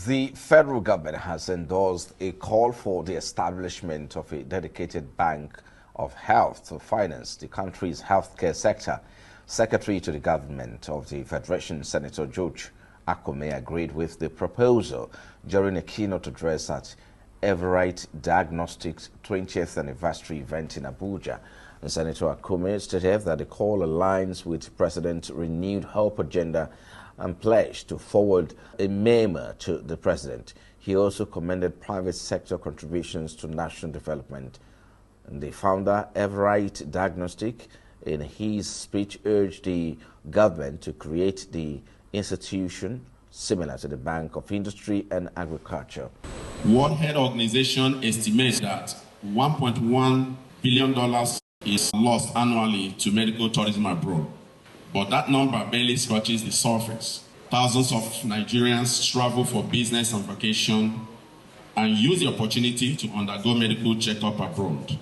The federal government has endorsed a call for the establishment of a dedicated bank of health to finance the country's healthcare sector. Secretary to the government of the Federation, Senator George Akume, agreed with the proposal during a keynote address at Everite Diagnostics 20th anniversary event in Abuja. And Senator Akume stated that the call aligns with President's renewed hope agenda and pledged to forward a memo to the President. He also commended private sector contributions to national development. And the founder, Everite Diagnostic, in his speech urged the government to create the institution similar to the Bank of Industry and Agriculture. World Health Organization estimates that $1.1 billion is lost annually to medical tourism abroad. But that number barely scratches the surface. Thousands of Nigerians travel for business and vacation and use the opportunity to undergo medical checkup abroad.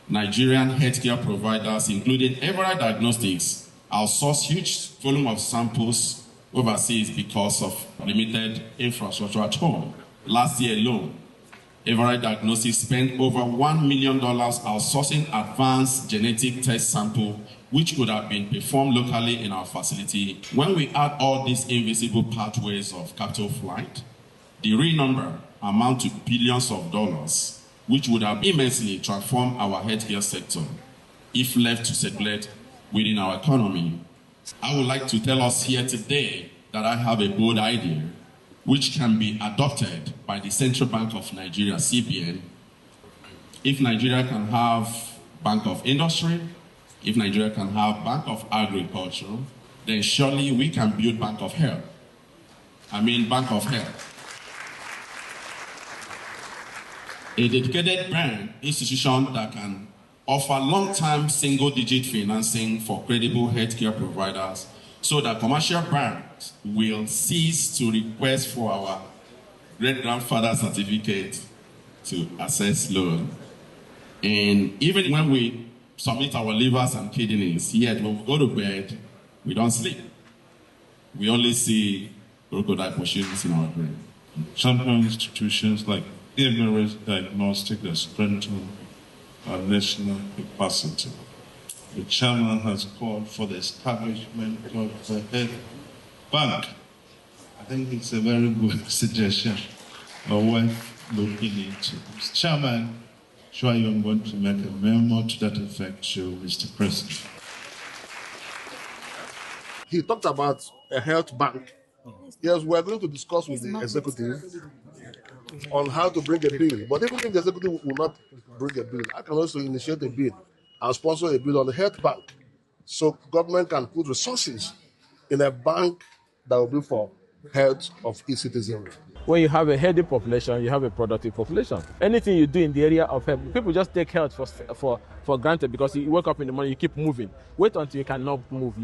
Nigerian healthcare providers, including Everite Diagnostics, outsource huge volume of samples overseas because of limited infrastructure at home. Last year alone, Everite Diagnostics spent over $1 million outsourcing advanced genetic test sample, which could have been performed locally in our facility. When we add all these invisible pathways of capital flight, the real number amount to billions of dollars, which would have immensely transformed our healthcare sector if left to circulate within our economy. I would like to tell us here today that I have a bold idea which can be adopted by the Central Bank of Nigeria, CBN. If Nigeria can have Bank of Industry, if Nigeria can have Bank of Agriculture, then surely we can build Bank of Health. Bank of Health. A dedicated bank institution that can offer long-term single-digit financing for credible healthcare providers so that commercial banks will cease to request for our great-grandfather certificate to access loan. And even when we submit our livers and kidneys, yet when we go to bed, we don't sleep. We only see crocodile portions in our brain. Champion institutions like Everite Diagnostic that strengthen our national capacity. The chairman has called for the establishment of a health bank. I think it's a very good suggestion, but worth looking into. Mr. Chairman, sure I'm going to make a memo to that effect to Mr. President. He talked about a health bank. Yes, we're going to discuss with the executive on how to bring a bill. But even if the executive will not bring a bill, I can also initiate a bill and sponsor a bill on the health bank. So government can put resources in a bank that will be for health of its citizens. When you have a healthy population, you have a productive population. Anything you do in the area of health, people just take health for granted because you wake up in the morning, you keep moving. Wait until you cannot move.